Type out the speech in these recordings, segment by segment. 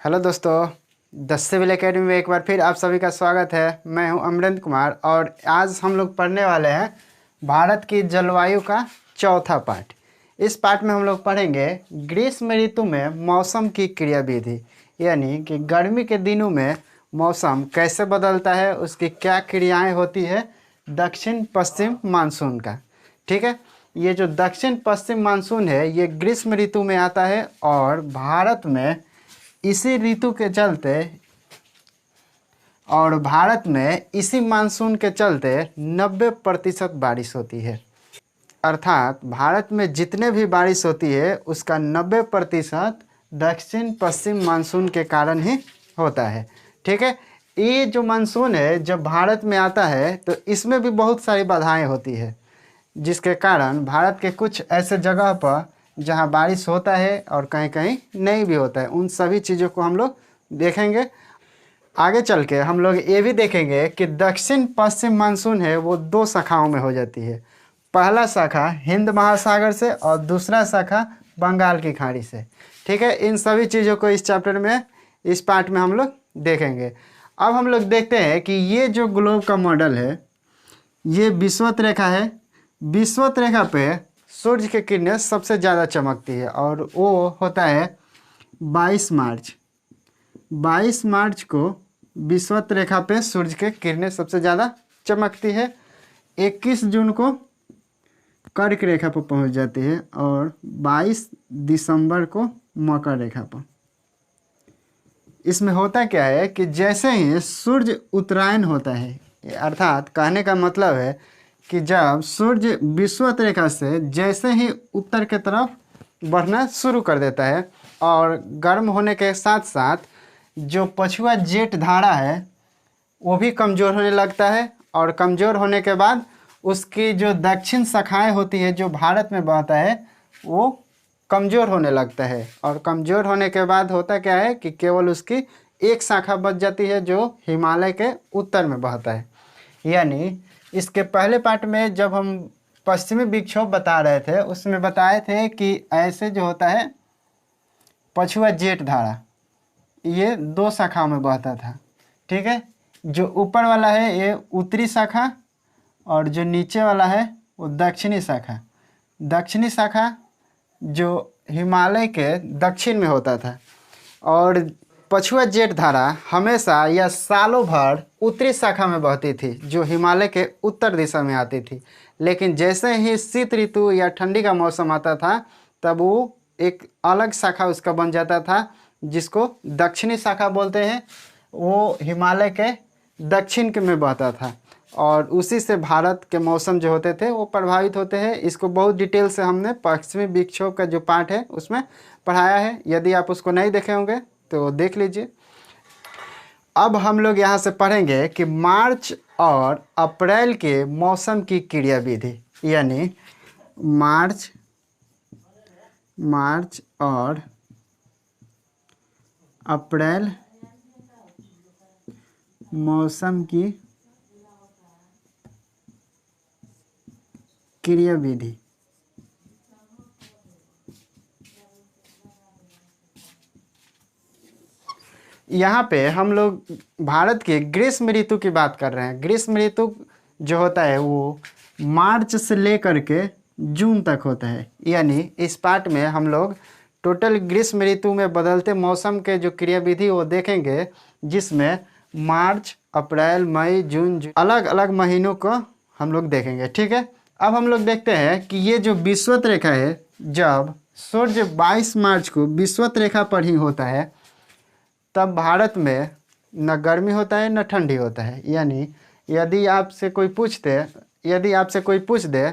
Hello दोस्तों, the civil academy में एक बार फिर आप सभी का स्वागत है। मैं हूं अमरेंद्र कुमार और आज हम लोग पढ़ने वाले हैं भारत की जलवायु का चौथा पार्ट। इस पार्ट में हम लोग पढ़ेंगे ग्रीष्म ऋतु में मौसम की क्रियाविधि, यानी कि गर्मी के दिनों में मौसम कैसे बदलता है, उसकी क्या क्रियाएं होती है दक्षिण पश्चिम मानसून का। ठीक है, ये जो दक्षिण पश्चिम मानसून है ये ग्रीष्म ऋतु में आता है और भारत में इसी ऋतु के चलते और भारत में इसी मानसून के चलते 90% बारिश होती है। अर्थात भारत में जितने भी बारिश होती है उसका 90% दक्षिण पश्चिम मानसून के कारण ही होता है। ठीक है, ये जो मानसून है जब भारत में आता है तो इसमें भी बहुत सारी बाधाएं होती है, जिसके कारण भारत के कुछ ऐसे जगह पर जहां बारिश होता है और कहीं कहीं नहीं भी होता है, उन सभी चीज़ों को हम लोग देखेंगे। आगे चल के हम लोग ये भी देखेंगे कि दक्षिण पश्चिम मानसून है वो दो शाखाओं में हो जाती है। पहला शाखा हिंद महासागर से और दूसरा शाखा बंगाल की खाड़ी से। ठीक है, इन सभी चीज़ों को इस चैप्टर में, इस पार्ट में हम लोग देखेंगे। अब हम लोग देखते हैं कि ये जो ग्लोब का मॉडल है ये विषुवत रेखा है। विषुवत रेखा पे सूर्य की किरणें सबसे ज़्यादा चमकती है और वो होता है 22 मार्च। 22 मार्च को विषुवत रेखा पे सूर्य की किरणें सबसे ज़्यादा चमकती है। 21 जून को कर्क रेखा पर पहुंच जाती है और 22 दिसंबर को मकर रेखा पर। इसमें होता क्या है कि जैसे ही सूर्य उत्तरायण होता है, अर्थात कहने का मतलब है कि जब सूर्य विषुवत रेखा से जैसे ही उत्तर की तरफ बढ़ना शुरू कर देता है और गर्म होने के साथ साथ जो पछुआ जेट धारा है वो भी कमज़ोर होने लगता है और कमज़ोर होने के बाद उसकी जो दक्षिण शाखाएं होती है जो भारत में बहता है वो कमज़ोर होने लगता है। और कमज़ोर होने के बाद होता क्या है कि केवल उसकी एक शाखा बच जाती है जो हिमालय के उत्तर में बहता है। यानी इसके पहले पार्ट में जब हम पश्चिमी विक्षोभ बता रहे थे उसमें बताए थे कि ऐसे जो होता है पछुआ जेट धारा ये दो शाखाओं में बहता था। ठीक है, जो ऊपर वाला है ये उत्तरी शाखा और जो नीचे वाला है वो दक्षिणी शाखा। दक्षिणी शाखा जो हिमालय के दक्षिण में होता था और पछुआ जेट धारा हमेशा या सालों भर उत्तरी शाखा में बहती थी जो हिमालय के उत्तर दिशा में आती थी। लेकिन जैसे ही शीत ऋतु या ठंडी का मौसम आता था तब वो एक अलग शाखा उसका बन जाता था जिसको दक्षिणी शाखा बोलते हैं। वो हिमालय के दक्षिण के में बहता था और उसी से भारत के मौसम जो होते थे वो प्रभावित होते हैं। इसको बहुत डिटेल से हमने पश्चिमी विक्षोभ का जो पार्ट है उसमें पढ़ाया है। यदि आप उसको नहीं देखे होंगे तो देख लीजिए। अब हम लोग यहाँ से पढ़ेंगे कि मार्च और अप्रैल के मौसम की क्रियाविधि, यानी मार्च और अप्रैल मौसम की क्रियाविधि। यहाँ पे हम लोग भारत के ग्रीष्म ऋतु की बात कर रहे हैं। ग्रीष्म ऋतु जो होता है वो मार्च से लेकर के जून तक होता है। यानी इस पार्ट में हम लोग टोटल ग्रीष्म ऋतु में बदलते मौसम के जो क्रियाविधि वो देखेंगे, जिसमें मार्च, अप्रैल, मई, जून अलग अलग महीनों को हम लोग देखेंगे। ठीक है, अब हम लोग देखते हैं कि ये जो विषुवत रेखा है, जब सूर्य 22 मार्च को विषुवत रेखा पर ही होता है तब भारत में न गर्मी होता है न ठंडी होता है। यानी यदि आपसे कोई पूछ दे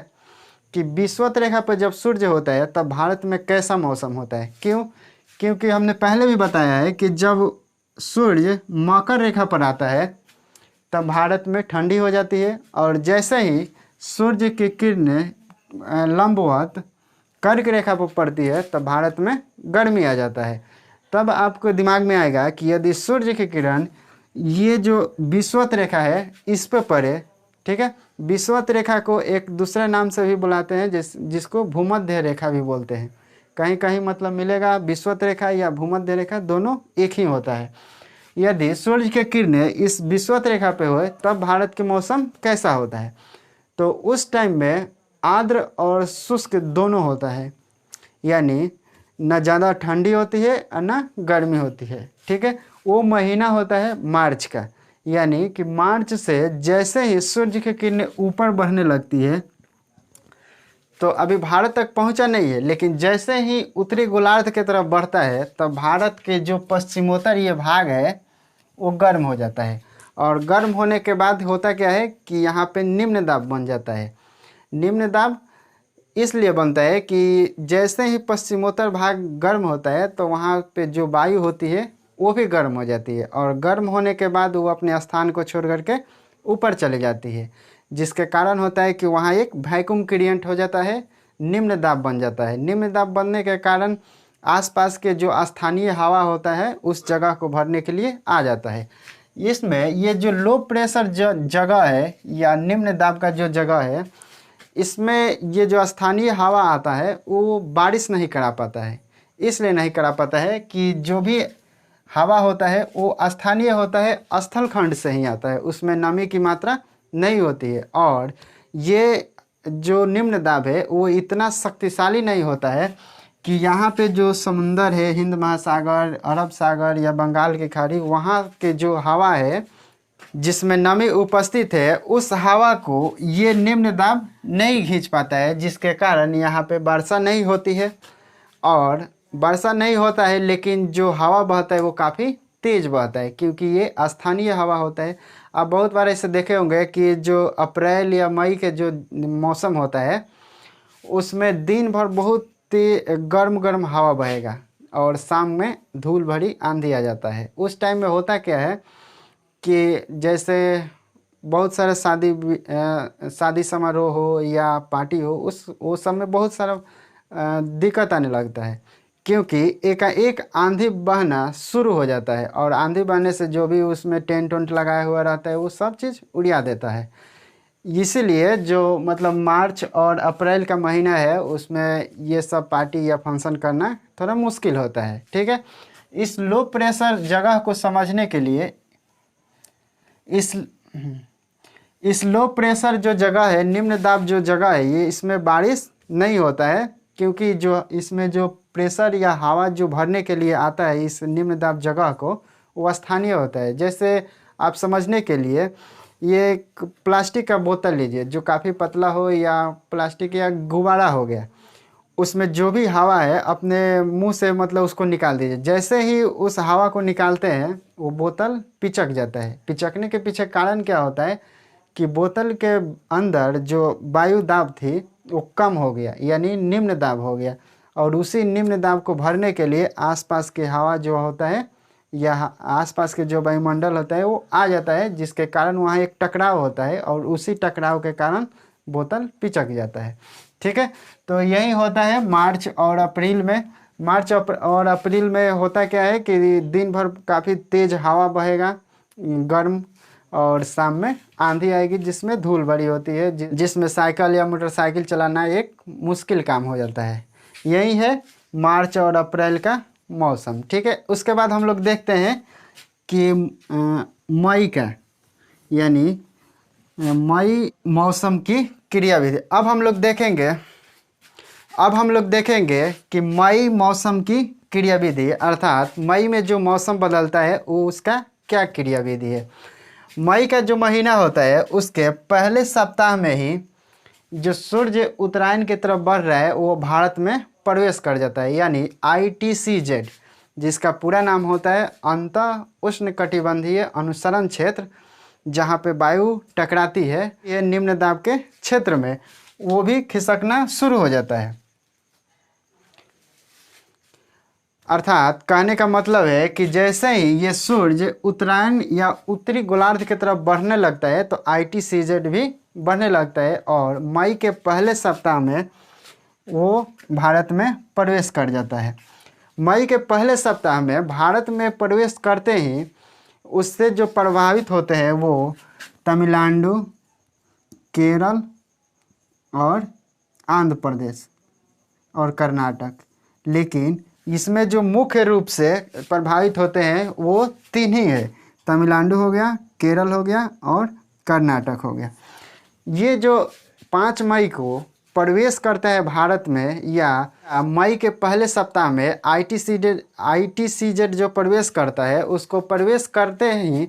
कि विषुवत रेखा पर जब सूर्य होता है तब भारत में कैसा मौसम होता है, क्योंकि हमने पहले भी बताया है कि जब सूर्य मकर रेखा पर आता है तब भारत में ठंडी हो जाती है और जैसे ही सूर्य की किरणें लंबवत कर्क रेखा पर पड़ती है तब भारत में गर्मी आ जाता है। तब आपको दिमाग में आएगा कि यदि सूर्य की किरण ये जो विषुवत रेखा है इस पे पड़े, ठीक है, विषुवत रेखा को एक दूसरे नाम से भी बुलाते हैं जिसको भूमध्य रेखा भी बोलते हैं। कहीं कहीं मतलब मिलेगा विषुवत रेखा या भूमध्य रेखा, दोनों एक ही होता है। यदि सूर्य की किरणें इस विषुवत रेखा पे हो तब भारत के मौसम कैसा होता है? तो उस टाइम में आर्द्र और शुष्क दोनों होता है, यानी न ज़्यादा ठंडी होती है और न गर्मी होती है। ठीक है, वो महीना होता है मार्च का, यानी कि मार्च से जैसे ही सूर्य की किरणें ऊपर बढ़ने लगती है, तो अभी भारत तक पहुंचा नहीं है, लेकिन जैसे ही उत्तरी गोलार्ध की तरफ बढ़ता है तब भारत के जो पश्चिमोत्तर ये भाग है वो गर्म हो जाता है। और गर्म होने के बाद होता क्या है कि यहाँ पे निम्न दाब बन जाता है। निम्न दाब इसलिए बनता है कि जैसे ही पश्चिमोत्तर भाग गर्म होता है तो वहाँ पे जो वायु होती है वो भी गर्म हो जाती है, और गर्म होने के बाद वो अपने स्थान को छोड़ करके ऊपर चली जाती है, जिसके कारण होता है कि वहाँ एक वैक्यूम क्रिएट हो जाता है, निम्न दाब बन जाता है। निम्न दाब बनने के कारण आसपास के जो स्थानीय हवा होता है उस जगह को भरने के लिए आ जाता है। इसमें ये जो लो प्रेशर जगह है या निम्न दाब का जो जगह है, इसमें ये जो स्थानीय हवा आता है वो बारिश नहीं करा पाता है। इसलिए नहीं करा पाता है कि जो भी हवा होता है वो स्थानीय होता है, स्थल खंड से ही आता है, उसमें नमी की मात्रा नहीं होती है। और ये जो निम्न दाब है वो इतना शक्तिशाली नहीं होता है कि यहाँ पे जो समुंदर है, हिंद महासागर, अरब सागर या बंगाल की खाड़ी, वहाँ के जो हवा है जिसमें नमी उपस्थित है, उस हवा को ये निम्न दाब नहीं खींच पाता है, जिसके कारण यहाँ पे वर्षा नहीं होती है। और वर्षा नहीं होता है, लेकिन जो हवा बहता है वो काफ़ी तेज़ बहता है, क्योंकि ये स्थानीय हवा होता है। आप बहुत बार ऐसे देखे होंगे कि जो अप्रैल या मई के जो मौसम होता है उसमें दिन भर बहुत गर्म गर्म हवा बहेगा और शाम में धूल भरी आंधी आ जाता है। उस टाइम में होता क्या है कि जैसे बहुत सारे शादी समारोह हो या पार्टी हो, उस सब में बहुत सारा दिक्कत आने लगता है, क्योंकि एक आंधी बहना शुरू हो जाता है, और आंधी बहने से जो भी उसमें टेंट वेंट लगाया हुआ रहता है वो सब चीज़ उड़ा देता है। इसीलिए जो मतलब मार्च और अप्रैल का महीना है उसमें ये सब पार्टी या फंक्शन करना थोड़ा मुश्किल होता है। ठीक है, इस लो प्रेशर जगह को समझने के लिए इस लो प्रेशर जो जगह है, निम्न दाब जो जगह है, ये इसमें बारिश नहीं होता है, क्योंकि जो इसमें जो प्रेशर या हवा जो भरने के लिए आता है इस निम्न दाब जगह को, वो स्थानीय होता है। जैसे आप समझने के लिए ये एक प्लास्टिक का बोतल लीजिए जो काफ़ी पतला हो, या प्लास्टिक या गुब्बारा हो गया, उसमें जो भी हवा है अपने मुंह से मतलब उसको निकाल दीजिए। जैसे ही उस हवा को निकालते हैं वो बोतल पिचक जाता है। पिचकने के पीछे कारण क्या होता है कि बोतल के अंदर जो वायु दाब थी वो कम हो गया, यानी निम्न दाब हो गया, और उसी निम्न दाब को भरने के लिए आसपास के हवा जो होता है या आसपास के जो वायुमंडल होता है वो आ जाता है, जिसके कारण वहाँ एक टकराव होता है, और उसी टकराव के कारण बोतल पिचक जाता है। ठीक है, तो यही होता है मार्च और अप्रैल में। मार्च और अप्रैल में होता क्या है कि दिन भर काफ़ी तेज़ हवा बहेगा गर्म, और शाम में आंधी आएगी जिसमें धूल भरी होती है, जिसमें साइकिल या मोटरसाइकिल चलाना एक मुश्किल काम हो जाता है। यही है मार्च और अप्रैल का मौसम। ठीक है, उसके बाद हम लोग देखते हैं कि मई का, यानी मई मौसम की क्रियाविधि। अब हम लोग देखेंगे कि मई मौसम की क्रियाविधि, अर्थात मई में जो मौसम बदलता है वो उसका क्या क्रियाविधि है। मई का जो महीना होता है उसके पहले सप्ताह में ही जो सूर्य उत्तरायण की तरफ बढ़ रहा है वो भारत में प्रवेश कर जाता है, यानी ITCZ, जिसका पूरा नाम होता है अंतः उष्णकटिबंधीय अनुसरण क्षेत्र, जहाँ पे वायु टकराती है ये निम्न दाब के क्षेत्र में, वो भी खिसकना शुरू हो जाता है। अर्थात कहने का मतलब है कि जैसे ही ये सूर्य उत्तरायण या उत्तरी गोलार्ध की तरफ बढ़ने लगता है तो ITCZ भी बढ़ने लगता है, और मई के पहले सप्ताह में वो भारत में प्रवेश कर जाता है। मई के पहले सप्ताह में भारत में प्रवेश करते ही उससे जो प्रभावित होते हैं वो तमिलनाडु, केरल और आंध्र प्रदेश और कर्नाटक, लेकिन इसमें जो मुख्य रूप से प्रभावित होते हैं वो 3 ही है। तमिलनाडु हो गया, केरल हो गया और कर्नाटक हो गया। ये जो 5 मई को प्रवेश करते हैं भारत में, या मई के पहले सप्ताह में आईटीसीजेड जो प्रवेश करता है उसको प्रवेश करते ही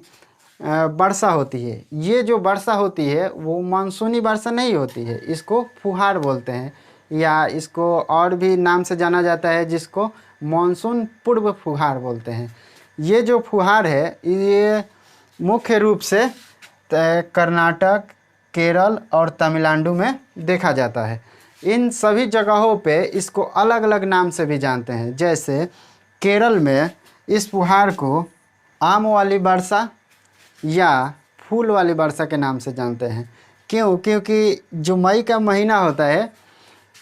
वर्षा होती है। ये जो वर्षा होती है वो मानसूनी वर्षा नहीं होती है, इसको फुहार बोलते हैं, या इसको और भी नाम से जाना जाता है जिसको मानसून पूर्व फुहार बोलते हैं। ये जो फुहार है ये मुख्य रूप से कर्नाटक, केरल और तमिलनाडु में देखा जाता है। इन सभी जगहों पे इसको अलग अलग नाम से भी जानते हैं। जैसे केरल में इस फुहार को आम वाली वर्षा या फूल वाली वर्षा के नाम से जानते हैं। क्योंकि जो मई का महीना होता है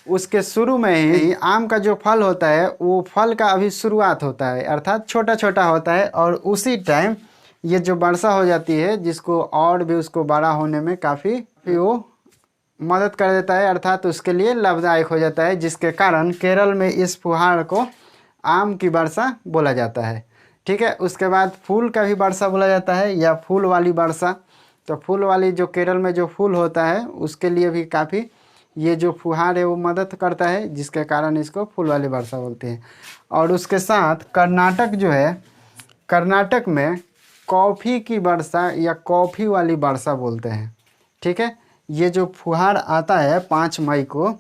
उसके शुरू में ही आम का जो फल होता है वो फल का अभी शुरुआत होता है, अर्थात छोटा छोटा होता है, और उसी टाइम ये जो वर्षा हो जाती है जिसको और भी उसको बड़ा होने में काफ़ी वो मदद कर देता है, अर्थात उसके लिए लाभदायक हो जाता है, जिसके कारण केरल में इस फुहार को आम की वर्षा बोला जाता है। ठीक है, उसके बाद फूल का भी वर्षा बोला जाता है या फूल वाली वर्षा। तो फूल वाली जो केरल में जो फूल होता है उसके लिए भी काफ़ी ये जो फुहार है वो मदद करता है, जिसके कारण इसको फूल वाली वर्षा बोलते हैं। और उसके साथ कर्नाटक जो है, कर्नाटक में कॉफ़ी की वर्षा या कॉफ़ी वाली वर्षा बोलते हैं। ठीक है, ये जो फुहार आता है 5 मई को,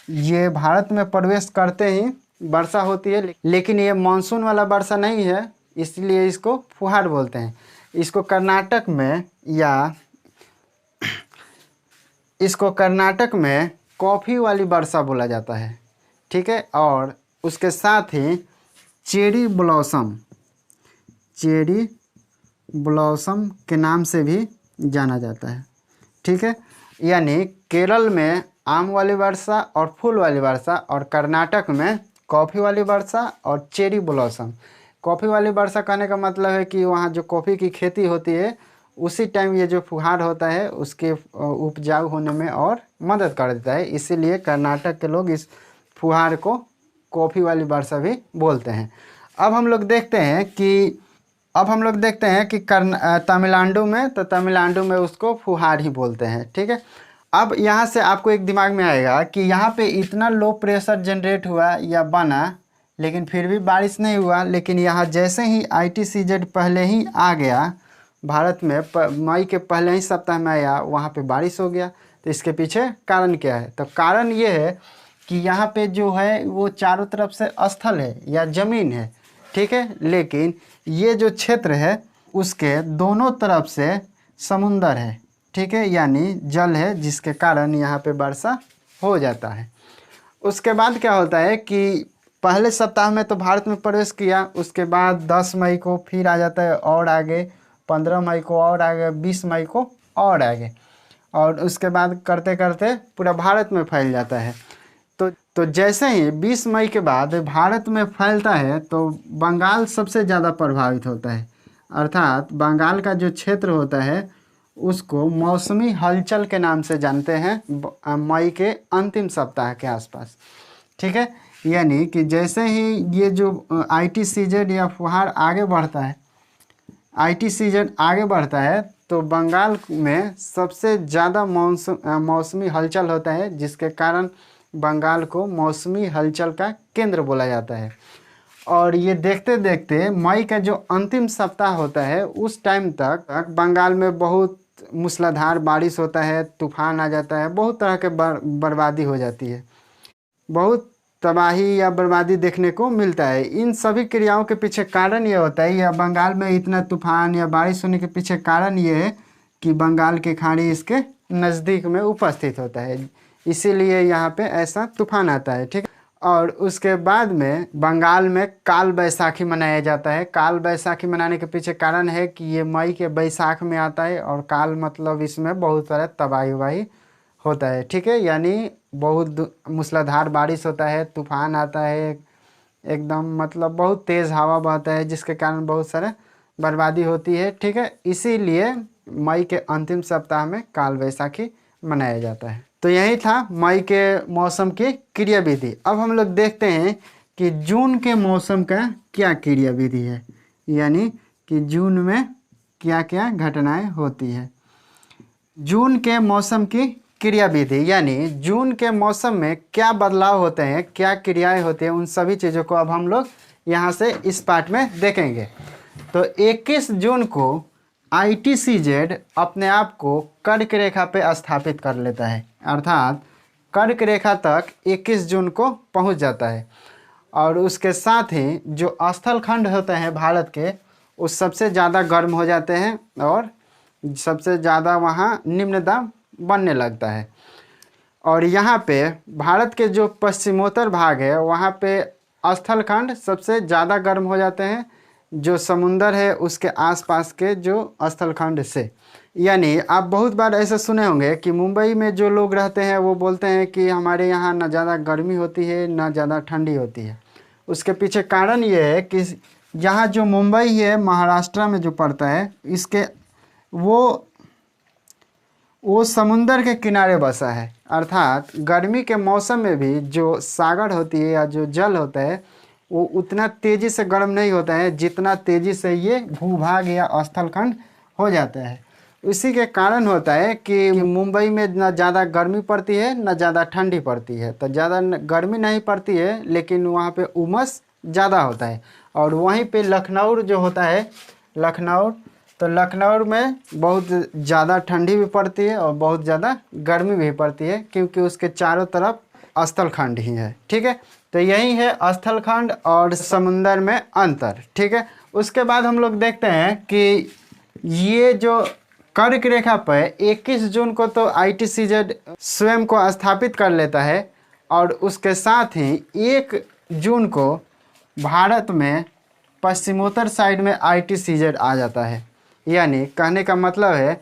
ये भारत में प्रवेश करते ही वर्षा होती है, लेकिन ये मानसून वाला वर्षा नहीं है, इसलिए इसको फुहार बोलते हैं। इसको कर्नाटक में कॉफ़ी वाली वर्षा बोला जाता है। ठीक है, और उसके साथ ही चेरी ब्लॉसम के नाम से भी जाना जाता है। ठीक है, यानी केरल में आम वाली वर्षा और फूल वाली वर्षा, और कर्नाटक में कॉफ़ी वाली वर्षा और चेरी ब्लॉसम। कॉफ़ी वाली वर्षा कहने का मतलब है कि वहाँ जो कॉफ़ी की खेती होती है उसी टाइम ये जो फुहार होता है उसके उपजाऊ होने में और मदद कर देता है, इसीलिए कर्नाटक के लोग इस फुहार को कॉफ़ी वाली वर्षा भी बोलते हैं। अब हम लोग देखते हैं कि तमिलनाडु में उसको फुहार ही बोलते हैं। ठीक है, अब यहाँ से आपको एक दिमाग में आएगा कि यहाँ पे इतना लो प्रेशर जनरेट हुआ या बना, लेकिन फिर भी बारिश नहीं हुआ। लेकिन यहाँ जैसे ही आईटीसीजेड पहले ही आ गया भारत में, मई के पहले ही सप्ताह में आया, वहाँ पे बारिश हो गया। तो इसके पीछे कारण क्या है? तो कारण ये है कि यहाँ पे जो है वो चारों तरफ से स्थल है या ज़मीन है। ठीक है, लेकिन ये जो क्षेत्र है उसके दोनों तरफ से समुंदर है। ठीक है, यानी जल है, जिसके कारण यहाँ पे वर्षा हो जाता है। उसके बाद क्या होता है कि पहले सप्ताह में तो भारत में प्रवेश किया, उसके बाद 10 मई को फिर आ जाता है और आगे, 15 मई को और आगे, 20 मई को और आगे, और उसके बाद करते करते पूरा भारत में फैल जाता है। तो जैसे ही 20 मई के बाद भारत में फैलता है तो बंगाल सबसे ज़्यादा प्रभावित होता है, अर्थात बंगाल का जो क्षेत्र होता है उसको मौसमी हलचल के नाम से जानते हैं मई के अंतिम सप्ताह के आसपास। ठीक है, यानी कि जैसे ही ये जो आईटीसीजेड या फुहार आगे बढ़ता है तो बंगाल में सबसे ज़्यादा मौसमी हलचल होता है, जिसके कारण बंगाल को मौसमी हलचल का केंद्र बोला जाता है। और ये देखते देखते मई का जो अंतिम सप्ताह होता है उस टाइम तक बंगाल में बहुत मूसलाधार बारिश होता है, तूफान आ जाता है, बहुत तरह के बर्बादी हो जाती है, बहुत तबाही या बर्बादी देखने को मिलता है। इन सभी क्रियाओं के पीछे कारण ये होता है, या बंगाल में इतना तूफान या बारिश होने के पीछे कारण ये है कि बंगाल की खाड़ी इसके नज़दीक में उपस्थित होता है, इसीलिए यहाँ पे ऐसा तूफान आता है। ठीक है, और उसके बाद में बंगाल में काल बैसाखी मनाया जाता है। काल बैसाखी मनाने के पीछे कारण है कि ये मई के बैसाख में आता है, और काल मतलब इसमें बहुत सारा तबाही वबाही होता है। ठीक है, यानी बहुत मूसलाधार बारिश होता है, तूफान आता है, एकदम मतलब बहुत तेज़ हवा बहता है, जिसके कारण बहुत सारा बर्बादी होती है। ठीक है, इसीलिए मई के अंतिम सप्ताह में काल बैसाखी मनाया जाता है। तो यही था मई के मौसम की क्रियाविधि। अब हम लोग देखते हैं कि जून के मौसम का क्या क्रियाविधि है, यानी कि जून में क्या क्या घटनाएं होती है। जून के मौसम की क्रियाविधि यानी जून के मौसम में क्या बदलाव होते हैं, क्या क्रियाएं होती हैं, उन सभी चीज़ों को अब हम लोग यहाँ से इस पार्ट में देखेंगे। तो 21 जून को ITCZ अपने आप को कर्क रेखा पे स्थापित कर लेता है, अर्थात कर्क रेखा तक 21 जून को पहुँच जाता है। और उसके साथ ही जो स्थल खंड होते हैं भारत के, उस सबसे ज़्यादा गर्म हो जाते हैं और सबसे ज़्यादा वहाँ निम्न दाब बनने लगता है। और यहाँ पे भारत के जो पश्चिमोत्तर भाग है वहाँ पे स्थल खंड सबसे ज़्यादा गर्म हो जाते हैं, जो समुंदर है उसके आसपास के जो स्थल खंड से। यानी आप बहुत बार ऐसे सुने होंगे कि मुंबई में जो लोग रहते हैं वो बोलते हैं कि हमारे यहाँ ना ज़्यादा गर्मी होती है ना ज़्यादा ठंडी होती है। उसके पीछे कारण ये है कि यहाँ जो मुंबई है महाराष्ट्र में जो पड़ता है, इसके वो समुंदर के किनारे बसा है, अर्थात गर्मी के मौसम में भी जो सागर होती है या जो जल होता है वो उतना तेज़ी से गर्म नहीं होता है जितना तेज़ी से ये भूभाग या स्थलखंड हो जाता है। इसी के कारण होता है कि मुंबई में ना ज़्यादा गर्मी पड़ती है ना ज़्यादा ठंडी पड़ती है। तो ज़्यादा गर्मी नहीं पड़ती है लेकिन वहाँ पे उमस ज़्यादा होता है। और वहीं पे लखनऊ जो होता है, लखनऊ में बहुत ज़्यादा ठंडी भी पड़ती है और बहुत ज़्यादा गर्मी भी पड़ती है, क्योंकि उसके चारों तरफ स्थलखंड ही है। ठीक है, तो यही है स्थलखंड और समुंदर में अंतर। ठीक है, उसके बाद हम लोग देखते हैं कि ये जो कर्क रेखा पर 21 जून को तो ITCZ स्वयं को स्थापित कर लेता है, और उसके साथ ही 1 जून को भारत में पश्चिमोत्तर साइड में ITCZ आ जाता है। यानी कहने का मतलब है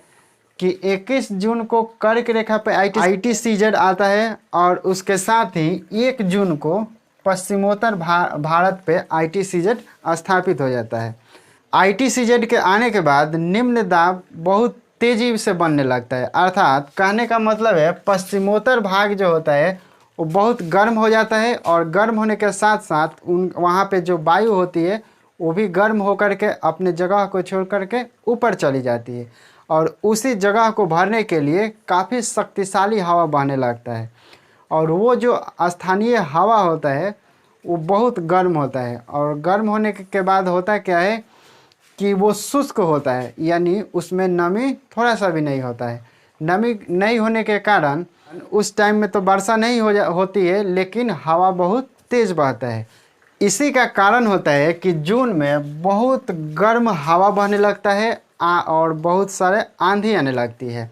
कि 21 जून को कर्क रेखा पे ITCZ आता है, और उसके साथ ही 1 जून को पश्चिमोत्तर भारत पे ITCZ स्थापित हो जाता है। ITCZ के आने के बाद निम्न दाब बहुत तेज़ी से बनने लगता है, अर्थात कहने का मतलब है पश्चिमोत्तर भाग जो होता है वो बहुत गर्म हो जाता है, और गर्म होने के साथ साथ वहाँ पे जो वायु होती है वो भी गर्म होकर के अपने जगह को छोड़ करके ऊपर चली जाती है, और उसी जगह को भरने के लिए काफ़ी शक्तिशाली हवा बहने लगता है। और वो जो स्थानीय हवा होता है वो बहुत गर्म होता है, और गर्म होने के बाद होता क्या है कि वो शुष्क होता है, यानी उसमें नमी थोड़ा सा भी नहीं होता है। नमी नहीं होने के कारण उस टाइम में तो वर्षा नहीं होती है, लेकिन हवा बहुत तेज़ बहता है। इसी का कारण होता है कि जून में बहुत गर्म हवा बहने लगता है और बहुत सारे आंधी आने लगती है।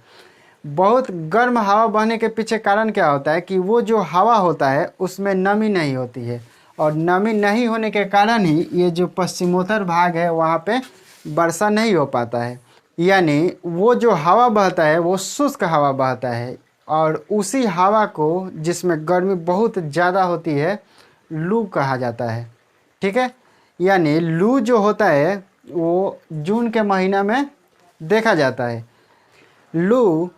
बहुत गर्म हवा बहने के पीछे कारण क्या होता है कि वो जो हवा होता है उसमें नमी नहीं होती है, और नमी नहीं होने के कारण ही ये जो पश्चिमोत्तर भाग है वहाँ पे वर्षा नहीं हो पाता है। यानी वो जो हवा बहता है वो शुष्क हवा बहता है, और उसी हवा को जिसमें गर्मी बहुत ज़्यादा होती है लू कहा जाता है। ठीक है, यानी लू जो होता है वो जून के महीना में देखा जाता है। लू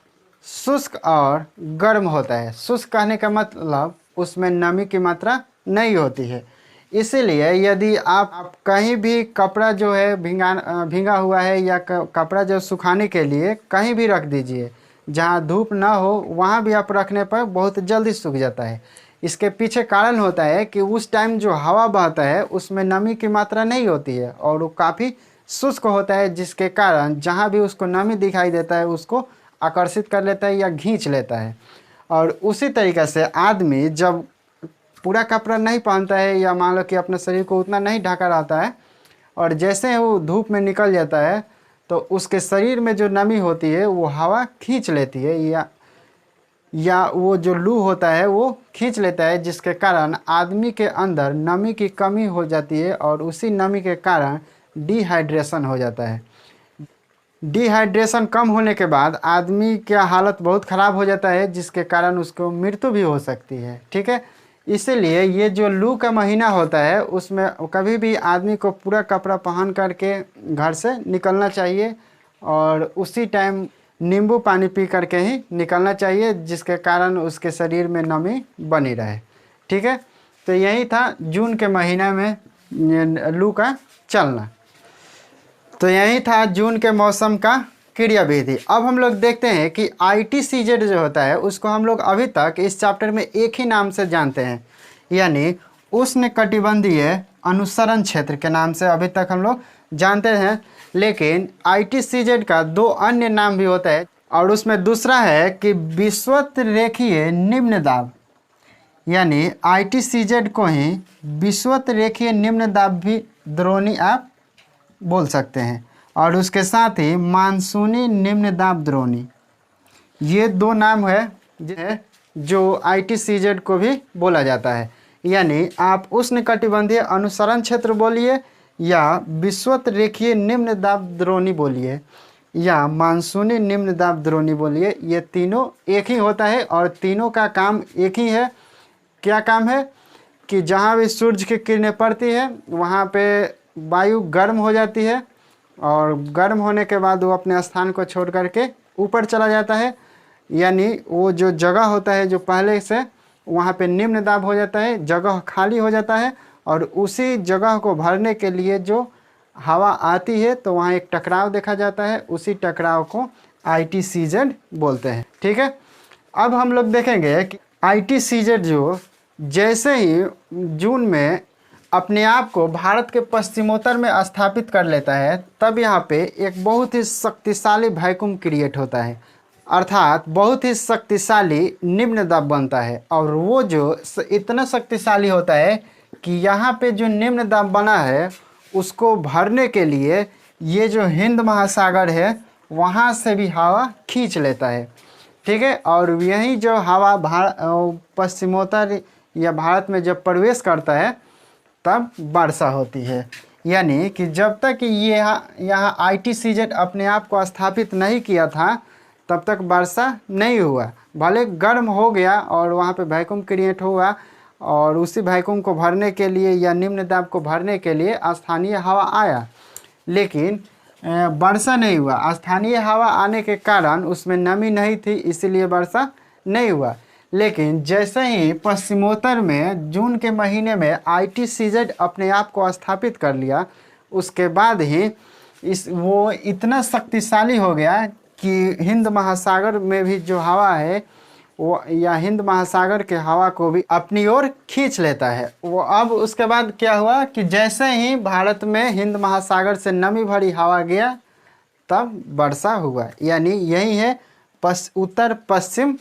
शुष्क और गर्म होता है। शुष्क कहने का मतलब उसमें नमी की मात्रा नहीं होती है। इसीलिए यदि आप कहीं भी कपड़ा जो है भींगा हुआ है या कपड़ा जो सुखाने के लिए कहीं भी रख दीजिए, जहाँ धूप ना हो वहाँ भी आप रखने पर बहुत जल्दी सूख जाता है। इसके पीछे कारण होता है कि उस टाइम जो हवा बहता है उसमें नमी की मात्रा नहीं होती है और वो काफ़ी शुष्क होता है, जिसके कारण जहाँ भी उसको नमी दिखाई देता है उसको आकर्षित कर लेता है या खींच लेता है। और उसी तरीक़े से आदमी जब पूरा कपड़ा नहीं पहनता है या मान लो कि अपने शरीर को उतना नहीं ढका रहता है, और जैसे वो धूप में निकल जाता है तो उसके शरीर में जो नमी होती है वो हवा खींच लेती है, या वो जो लू होता है वो खींच लेता है, जिसके कारण आदमी के अंदर नमी की कमी हो जाती है, और उसी नमी के कारण डिहाइड्रेशन हो जाता है। डिहाइड्रेशन कम होने के बाद आदमी का हालत बहुत ख़राब हो जाता है, जिसके कारण उसको मृत्यु भी हो सकती है। ठीक है, इसीलिए ये जो लू का महीना होता है उसमें कभी भी आदमी को पूरा कपड़ा पहन करके घर से निकलना चाहिए, और उसी टाइम नींबू पानी पी करके ही निकलना चाहिए, जिसके कारण उसके शरीर में नमी बनी रहे। ठीक है, तो यही था जून के महीने में लू का चलना। तो यही था जून के मौसम का क्रियाविधि। अब हम लोग देखते हैं कि ITCZ जो होता है उसको हम लोग अभी तक इस चैप्टर में एक ही नाम से जानते हैं, यानी उष्णकटिबंधीय अनुसरण क्षेत्र के नाम से अभी तक हम लोग जानते हैं। लेकिन ITCZ का 2 अन्य नाम भी होता है, और उसमें दूसरा है कि विषुवत रेखीय निम्न दाब, यानी ITCZ को ही विषुवत रेखीय निम्न दाब भी द्रोणी आप बोल सकते हैं, और उसके साथ ही मानसूनी निम्न दाब द्रोणी। ये 2 नाम है जो ITCZ को भी बोला जाता है। यानी आप उष्णकटिबंधीय अनुसरण क्षेत्र बोलिए, या विषुवत रेखीय निम्न दाब द्रोणी बोलिए, या मानसूनी निम्न दाब द्रोणी बोलिए, ये तीनों एक ही होता है और तीनों का काम एक ही है। क्या काम है कि जहाँ भी सूर्य की किरणें पड़ती है वहाँ पे वायु गर्म हो जाती है, और गर्म होने के बाद वो अपने स्थान को छोड़ करके ऊपर चला जाता है, यानी वो जो जगह होता है जो पहले से वहाँ पे निम्न दाब हो जाता है, जगह खाली हो जाता है, और उसी जगह को भरने के लिए जो हवा आती है तो वहाँ एक टकराव देखा जाता है, उसी टकराव को ITCZ बोलते हैं। ठीक है, अब हम लोग देखेंगे कि ITCZ जो जैसे ही जून में अपने आप को भारत के पश्चिमोत्तर में स्थापित कर लेता है, तब यहाँ पे एक बहुत ही शक्तिशाली वैक्यूम क्रिएट होता है, अर्थात बहुत ही शक्तिशाली निम्न दाब बनता है। और वो जो इतना शक्तिशाली होता है कि यहाँ पे जो निम्न दाब बना है उसको भरने के लिए ये जो हिंद महासागर है वहाँ से भी हवा खींच लेता है। ठीक है, और यही जो हवा पश्चिमोत्तर या भारत में जब प्रवेश करता है तब वर्षा होती है। यानी कि जब तक ये यहाँ ITCZ अपने आप को स्थापित नहीं किया था तब तक वर्षा नहीं हुआ। भले गर्म हो गया और वहाँ पे वैक्यूम क्रिएट हुआ, और उसी वैक्यूम को भरने के लिए या निम्न दाब को भरने के लिए स्थानीय हवा आया, लेकिन वर्षा नहीं हुआ। स्थानीय हवा आने के कारण उसमें नमी नहीं थी, इसीलिए वर्षा नहीं हुआ। लेकिन जैसे ही पश्चिमोत्तर में जून के महीने में ITCZ अपने आप को स्थापित कर लिया, उसके बाद ही वो इतना शक्तिशाली हो गया कि हिंद महासागर में भी जो हवा है वो, या हिंद महासागर के हवा को भी अपनी ओर खींच लेता है वो। अब उसके बाद क्या हुआ कि जैसे ही भारत में हिंद महासागर से नमी भरी हवा गया तब वर्षा हुआ। यानी यही है उत्तर पश्चिम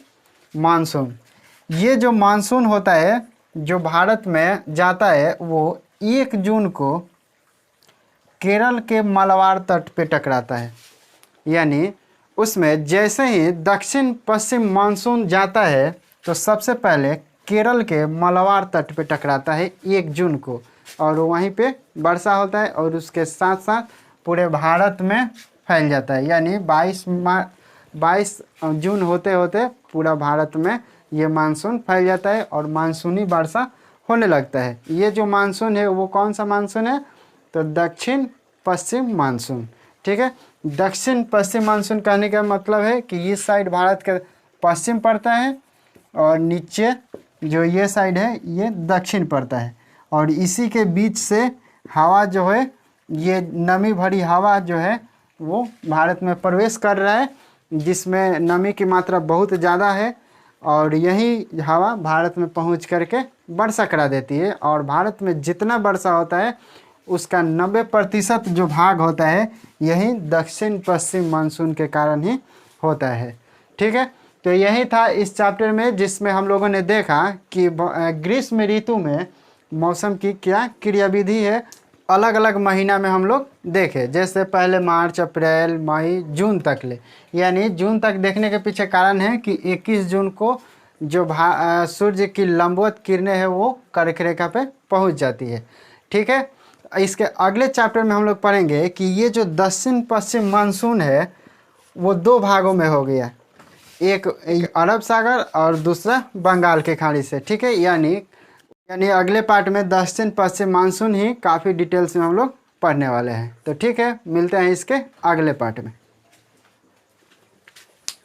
मानसून। ये जो मानसून होता है जो भारत में जाता है वो 1 जून को केरल के मलबार तट पे टकराता है। यानी उसमें जैसे ही दक्षिण पश्चिम मानसून जाता है तो सबसे पहले केरल के मलबार तट पे टकराता है 1 जून को, और वहीं पे वर्षा होता है, और उसके साथ साथ पूरे भारत में फैल जाता है। यानी 22 जून होते होते पूरा भारत में ये मानसून फैल जाता है और मानसूनी वर्षा होने लगता है। ये जो मानसून है वो कौन सा मानसून है? तो दक्षिण पश्चिम मानसून। ठीक है, दक्षिण पश्चिम मानसून कहने का मतलब है कि इस साइड भारत के पश्चिम पड़ता है और नीचे जो ये साइड है ये दक्षिण पड़ता है, और इसी के बीच से हवा जो है, ये नमी भरी हवा जो है वो भारत में प्रवेश कर रहा है, जिसमें नमी की मात्रा बहुत ज़्यादा है, और यही हवा भारत में पहुंच करके वर्षा करा देती है। और भारत में जितना वर्षा होता है उसका 90% जो भाग होता है यही दक्षिण पश्चिम मानसून के कारण ही होता है। ठीक है, तो यही था इस चैप्टर में, जिसमें हम लोगों ने देखा कि ग्रीष्म ऋतु में मौसम की क्या क्रियाविधि है। अलग अलग महीना में हम लोग देखे, जैसे पहले मार्च, अप्रैल, मई, जून तक ले। यानी जून तक देखने के पीछे कारण है कि 21 जून को जो सूर्य की लंबवत किरणें हैं वो कर्क रेखा पे पहुंच जाती है। ठीक है, इसके अगले चैप्टर में हम लोग पढ़ेंगे कि ये जो दक्षिण पश्चिम मानसून है वो 2 भागों में हो गया, एक अरब सागर और दूसरा बंगाल के खाड़ी से। ठीक है, यानी अगले पार्ट में दक्षिण पश्चिम मानसून ही काफ़ी डिटेल्स में हम लोग पढ़ने वाले हैं। तो ठीक है, मिलते हैं इसके अगले पार्ट में।